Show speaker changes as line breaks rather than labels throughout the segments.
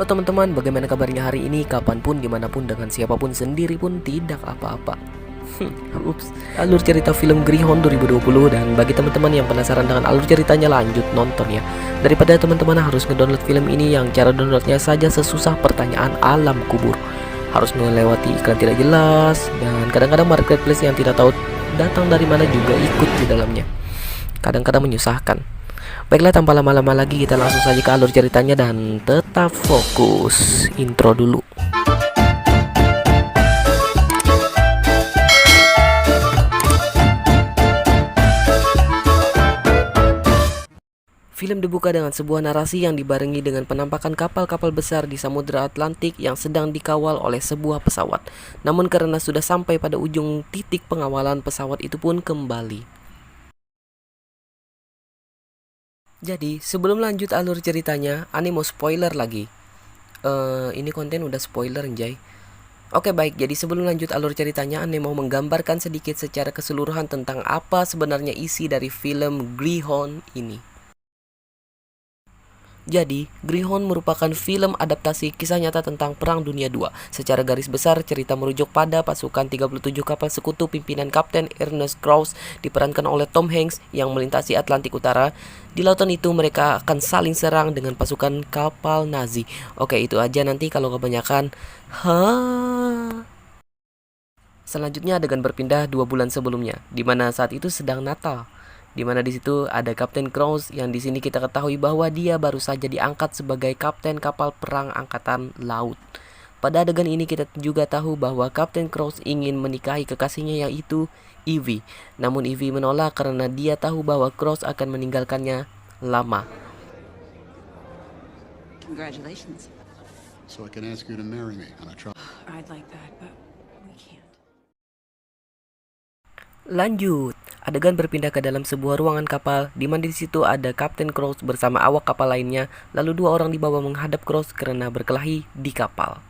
Halo teman-teman, bagaimana kabarnya hari ini? Kapanpun, dimanapun, dengan siapapun, sendiri pun tidak apa-apa. Ups, alur cerita film Greyhound 2020. Dan bagi teman-teman yang penasaran dengan alur ceritanya, lanjut nonton ya. Daripada teman-teman harus ngedownload film ini yang cara downloadnya saja sesusah pertanyaan alam kubur, harus melewati iklan tidak jelas, dan kadang-kadang marketplace yang tidak tahu datang dari mana juga ikut di dalamnya. Kadang-kadang menyusahkan. Baiklah, tanpa lama-lama lagi kita langsung saja ke alur ceritanya dan tetap fokus. Intro dulu. Film dibuka dengan sebuah narasi yang dibarengi dengan penampakan kapal-kapal besar di Samudra Atlantik yang sedang dikawal oleh sebuah pesawat. Namun karena sudah sampai pada ujung titik pengawalan, pesawat itu pun kembali. Jadi, sebelum lanjut alur ceritanya, Ane mau spoiler lagi. Ini konten udah spoiler, anjay. Oke, baik. Jadi sebelum lanjut alur ceritanya, Ane mau menggambarkan sedikit secara keseluruhan tentang apa sebenarnya isi dari film Greyhound ini. Jadi, Greyhound merupakan film adaptasi kisah nyata tentang Perang Dunia II. Secara garis besar, cerita merujuk pada pasukan 37 kapal sekutu pimpinan Kapten Ernest Krause diperankan oleh Tom Hanks yang melintasi Atlantik Utara. Di lautan itu mereka akan saling serang dengan pasukan kapal Nazi. Oke, itu aja, nanti kalau kebanyakan. Selanjutnya adegan berpindah 2 bulan sebelumnya, di mana saat itu sedang Natal. Di mana di situ ada Kapten Krause yang di sini kita ketahui bahwa dia baru saja diangkat sebagai kapten kapal perang angkatan laut. Pada adegan ini kita juga tahu bahwa Kapten Krause ingin menikahi kekasihnya yaitu Evie. Namun Evie menolak karena dia tahu bahwa Krause akan meninggalkannya lama.
Congratulations.
So I can ask you to marry me on a trial.
I'd like that, but we can't.
Lanjut, adegan berpindah ke dalam sebuah ruangan kapal, di mana di situ ada Kapten Krause bersama awak kapal lainnya. Lalu 2 orang dibawa menghadap Krause karena berkelahi di kapal.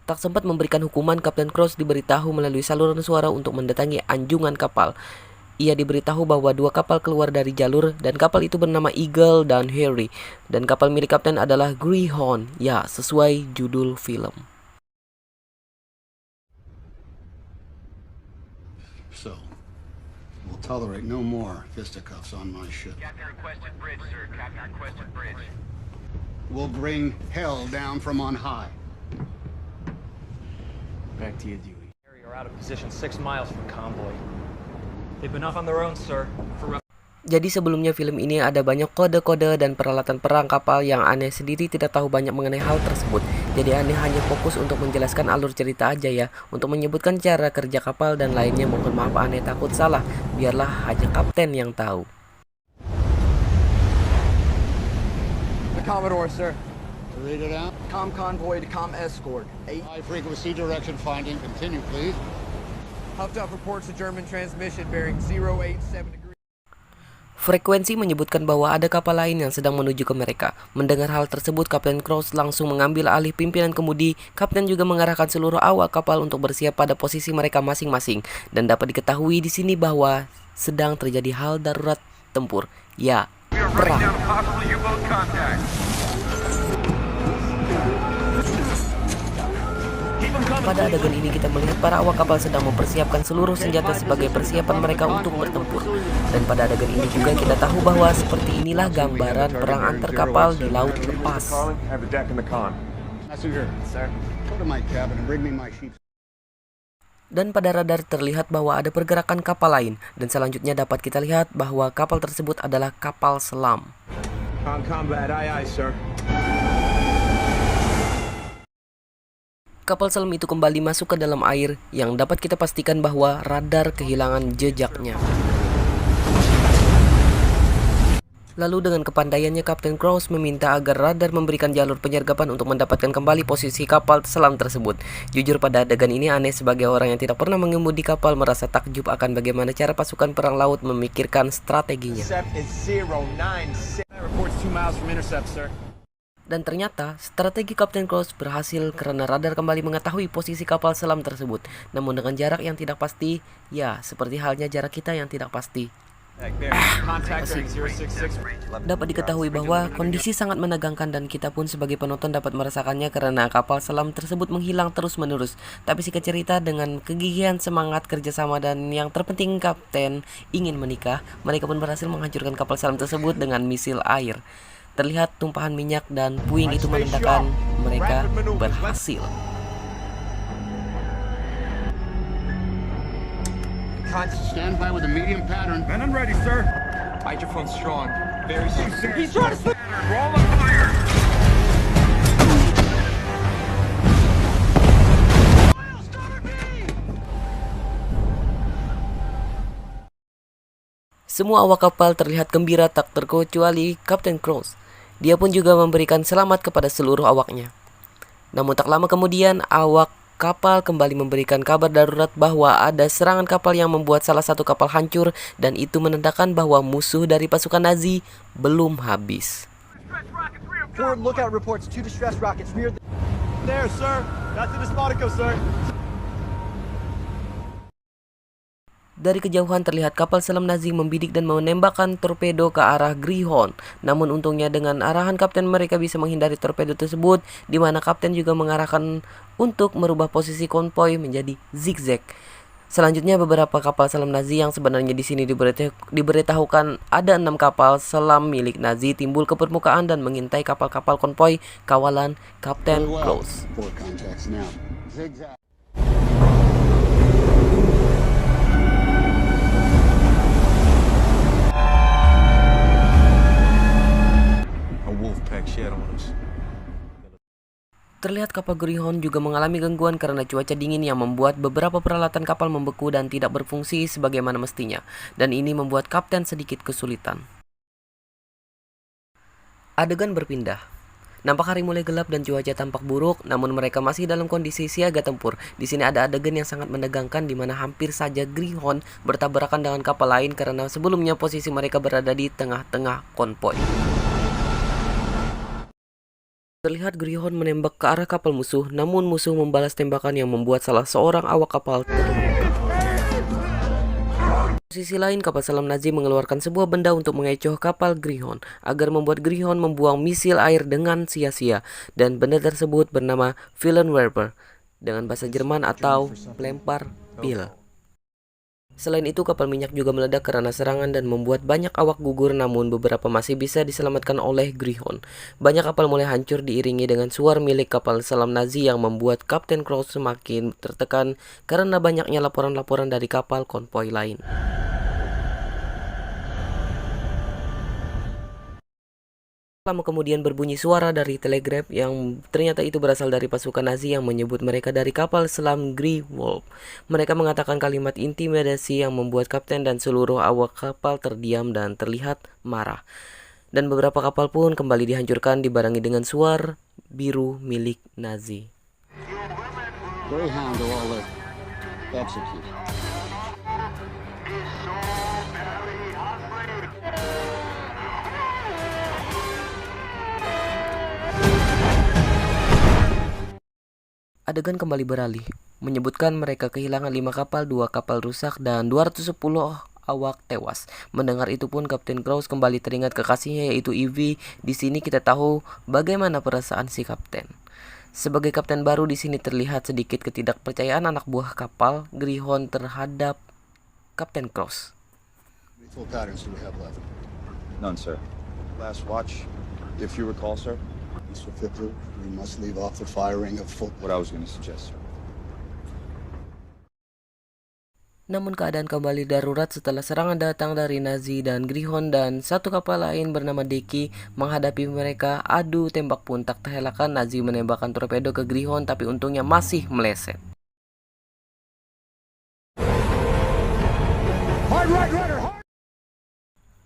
Tak sempat memberikan hukuman, Kapten Krause diberitahu melalui saluran suara untuk mendatangi anjungan kapal. Ia diberitahu bahwa 2 kapal keluar dari jalur dan kapal itu bernama Eagle dan Harry. Dan kapal milik kapten adalah Greyhound. Ya, sesuai judul film.
So, we'll tolerate no more fisticuffs on my ship.
Captain requested bridge, sir. Captain requested bridge.
We'll bring hell down from on high.
Back to you, Dewey. Are out of position 6 miles from convoy. They've been off on their own, sir.
Jadi sebelumnya film ini ada banyak kode-kode dan peralatan perang kapal yang Ane sendiri tidak tahu banyak mengenai hal tersebut. Jadi Ane hanya fokus untuk menjelaskan alur cerita aja ya. Untuk menyebutkan cara kerja kapal dan lainnya, mohon maaf Ane takut salah. Biarlah hanya kapten yang tahu.
The Commodore, sir.
Read it out.
Com convoy to com escort. 8.
High frequency direction finding. Continue, please.
Huffduff reports a German transmission bearing 087 degrees.
Frekuensi menyebutkan bahwa ada kapal lain yang sedang menuju ke mereka. Mendengar hal tersebut, Kapten Krause langsung mengambil alih pimpinan kemudi. Kapten juga mengarahkan seluruh awak kapal untuk bersiap pada posisi mereka masing-masing. Dan dapat diketahui di sini bahwa sedang terjadi hal darurat tempur. Ya,
We are running
perang.
down possible U-boat contact.
Pada adegan ini kita melihat para awak kapal sedang mempersiapkan seluruh senjata sebagai persiapan mereka untuk bertempur. Dan pada adegan ini juga kita tahu bahwa seperti inilah gambaran perang antar kapal di laut lepas.
Have the deck and the con.
Messenger,
Sir.
go to my cabin and bring me my sheep.
Dan pada radar terlihat bahwa ada pergerakan kapal lain. Dan selanjutnya dapat kita lihat bahwa kapal tersebut adalah kapal selam.
On combat, aye, sir.
Kapal selam itu kembali masuk ke dalam air yang dapat kita pastikan bahwa radar kehilangan jejaknya. Lalu dengan kepandaiannya, Kapten Krause meminta agar radar memberikan jalur penyergapan untuk mendapatkan kembali posisi kapal selam tersebut. Jujur pada adegan ini Ane sebagai orang yang tidak pernah mengemudi kapal merasa takjub akan bagaimana cara pasukan perang laut memikirkan strateginya.
Intercept is 096.
Reports 2 miles from intercept, sir.
Dan ternyata strategi Kapten Krause berhasil karena radar kembali mengetahui posisi kapal selam tersebut. Namun dengan jarak yang tidak pasti, ya seperti halnya jarak kita yang tidak pasti.
Contact bearing 066.
Dapat diketahui bahwa kondisi sangat menegangkan dan kita pun sebagai penonton dapat merasakannya karena kapal selam tersebut menghilang terus-menerus. Tapi singkat cerita, dengan kegigihan, semangat, kerjasama, dan yang terpenting kapten ingin menikah, mereka pun berhasil menghancurkan kapal selam tersebut dengan misil air. Terlihat tumpahan minyak dan puing itu menandakan mereka berhasil.
Stand by with a medium pattern.
And I'm ready, sir.
Hydrophone strong. Very strong.
He's trying to slip. Roll the fire.
Semua awak kapal terlihat gembira tak terkecuali Kapten Cross. Dia pun juga memberikan selamat kepada seluruh awaknya. Namun tak lama kemudian, awak kapal kembali memberikan kabar darurat bahwa ada serangan kapal yang membuat salah satu kapal hancur, dan itu menandakan bahwa musuh dari pasukan Nazi belum habis.
Forward lookout reports 2 distress rockets near there, sir. That's in Despotico, sir.
Dari kejauhan terlihat kapal selam Nazi membidik dan menembakkan torpedo ke arah Greyhound. Namun untungnya dengan arahan kapten mereka bisa menghindari torpedo tersebut, di mana kapten juga mengarahkan untuk merubah posisi konvoy menjadi zigzag. Selanjutnya beberapa kapal selam Nazi yang sebenarnya di sini diberitahukan ada 6 kapal selam milik Nazi timbul ke permukaan dan mengintai kapal-kapal konvoy kawalan Kapten
Very well.
Cross.
4 contacts now. Zigzag.
A wolf pack shed on us.
Terlihat kapal Greyhound juga mengalami gangguan karena cuaca dingin yang membuat beberapa peralatan kapal membeku dan tidak berfungsi sebagaimana mestinya, dan ini membuat kapten sedikit kesulitan. Adegan berpindah. Nampak hari mulai gelap dan cuaca tampak buruk, namun mereka masih dalam kondisi siaga tempur. Di sini ada adegan yang sangat menegangkan di mana hampir saja Greyhound bertabrakan dengan kapal lain karena sebelumnya posisi mereka berada di tengah-tengah konvoy. Terlihat Greyhound menembak ke arah kapal musuh, namun musuh membalas tembakan yang membuat salah seorang awak kapal terluka. Di sisi lain, kapal selam Nazi mengeluarkan sebuah benda untuk mengecoh kapal Greyhound agar membuat Greyhound membuang misil air dengan sia-sia, dan benda tersebut bernama Willenwerfer dengan bahasa Jerman atau pelempar pil. Selain itu, kapal minyak juga meledak karena serangan dan membuat banyak awak gugur, namun beberapa masih bisa diselamatkan oleh Greyhound. Banyak kapal mulai hancur diiringi dengan suar milik kapal selam Nazi yang membuat Kapten Cross semakin tertekan karena banyaknya laporan-laporan dari kapal konvoy lain. Lama kemudian berbunyi suara dari telegraf yang ternyata itu berasal dari pasukan Nazi yang menyebut mereka dari kapal selam Grey Wolf. Mereka mengatakan kalimat intimidasi yang membuat kapten dan seluruh awak kapal terdiam dan terlihat marah. Dan beberapa kapal pun kembali dihancurkan dibarengi dengan suar biru milik Nazi.
Greyhound to all left. Execute.
Adegan kembali beralih, menyebutkan mereka kehilangan 5 kapal, 2 kapal rusak, dan 210 awak tewas. Mendengar itu pun Kapten Cross kembali teringat kekasihnya yaitu Evie. Di sini kita tahu bagaimana perasaan si kapten. Sebagai kapten baru di sini terlihat sedikit ketidakpercayaan anak buah kapal Greyhound terhadap Kapten Cross.
How many full patterns do we have left?
None, sir. Last watch, if you recall, sir.
Mr. Fippler, we must leave off the firing of full...
What I was going to suggest, sir.
Namun keadaan kembali darurat setelah serangan datang dari Nazi dan Greyhound, dan satu kapal lain bernama Deki menghadapi mereka. Adu tembak pun tak terelakkan. Nazi menembakkan torpedo ke Greyhound tapi untungnya masih meleset.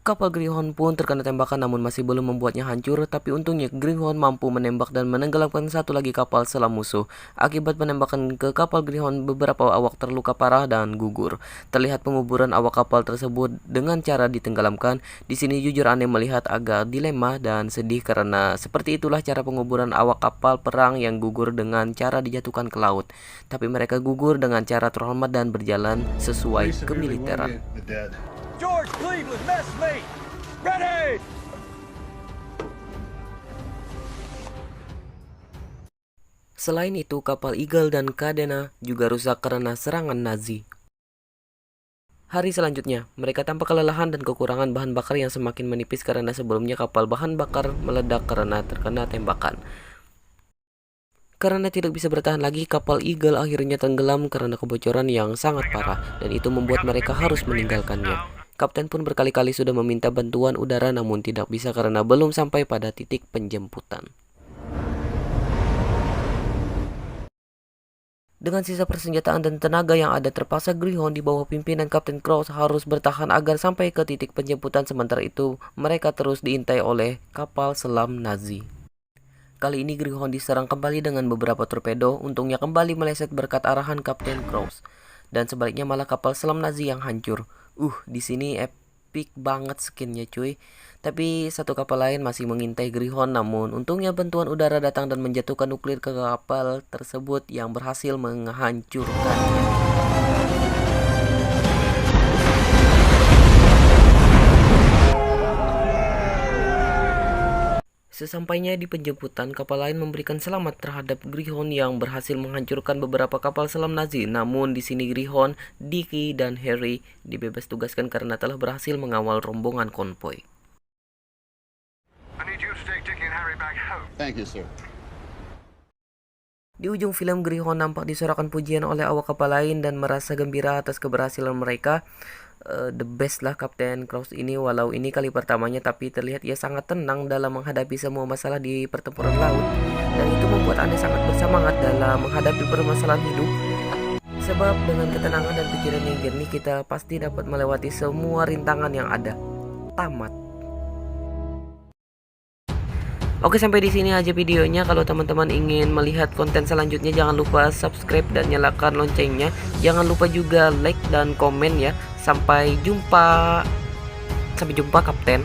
Kapal Greyhound pun terkena tembakan namun masih belum membuatnya hancur, tapi untungnya Greyhound mampu menembak dan menenggelamkan satu lagi kapal selam musuh. Akibat penembakan ke kapal Greyhound, beberapa awak terluka parah dan gugur. Terlihat penguburan awak kapal tersebut dengan cara ditenggelamkan. Di sini jujur aneh melihat agak dilema dan sedih karena seperti itulah cara penguburan awak kapal perang yang gugur dengan cara dijatuhkan ke laut. Tapi mereka gugur dengan cara terhormat dan berjalan sesuai kemiliteran.
George Cleveland, messmate. Ready!
Selain itu, kapal Eagle dan Cadena juga rusak karena serangan Nazi. Hari selanjutnya, mereka tampak kelelahan dan kekurangan bahan bakar yang semakin menipis karena sebelumnya kapal bahan bakar meledak karena terkena tembakan. Karena tidak bisa bertahan lagi, kapal Eagle akhirnya tenggelam karena kebocoran yang sangat parah, dan itu membuat mereka harus meninggalkannya. Kapten pun berkali-kali sudah meminta bantuan udara namun tidak bisa karena belum sampai pada titik penjemputan. Dengan sisa persenjataan dan tenaga yang ada, terpaksa Greyhound di bawah pimpinan Kapten Krause harus bertahan agar sampai ke titik penjemputan. Sementara itu, mereka terus diintai oleh kapal selam Nazi. Kali ini Greyhound diserang kembali dengan beberapa torpedo, untungnya kembali meleset berkat arahan Kapten Krause. Dan sebaliknya malah kapal selam Nazi yang hancur. Di sini epic banget skinnya cuy. Tapi satu kapal lain masih mengintai Greyhound, namun untungnya bantuan udara datang dan menjatuhkan nuklir ke kapal tersebut yang berhasil menghancurkannya. Sesampainya di penjemputan, kapal lain memberikan selamat terhadap Greyhound yang berhasil menghancurkan beberapa kapal selam Nazi. Namun di sini Greyhound, Dickie, dan Harry dibebas tugaskan karena telah berhasil mengawal rombongan konvoy.
I need you to take Dickie and Harry back home.
Thank you, sir.
Di ujung film, Greyhound nampak disorakan pujian oleh awak kapal lain dan merasa gembira atas keberhasilan mereka. The best lah Kapten Krause ini, walau ini kali pertamanya, tapi terlihat ia sangat tenang dalam menghadapi semua masalah di pertempuran laut. Dan itu membuat Anda sangat bersemangat dalam menghadapi permasalahan hidup. Sebab dengan ketenangan dan pikiran yang jernih, kita pasti dapat melewati semua rintangan yang ada. Tamat. Oke, sampai di sini aja videonya. Kalau teman-teman ingin melihat konten selanjutnya, jangan lupa subscribe dan nyalakan loncengnya. Jangan lupa juga like dan komen ya. Sampai jumpa. Kapten.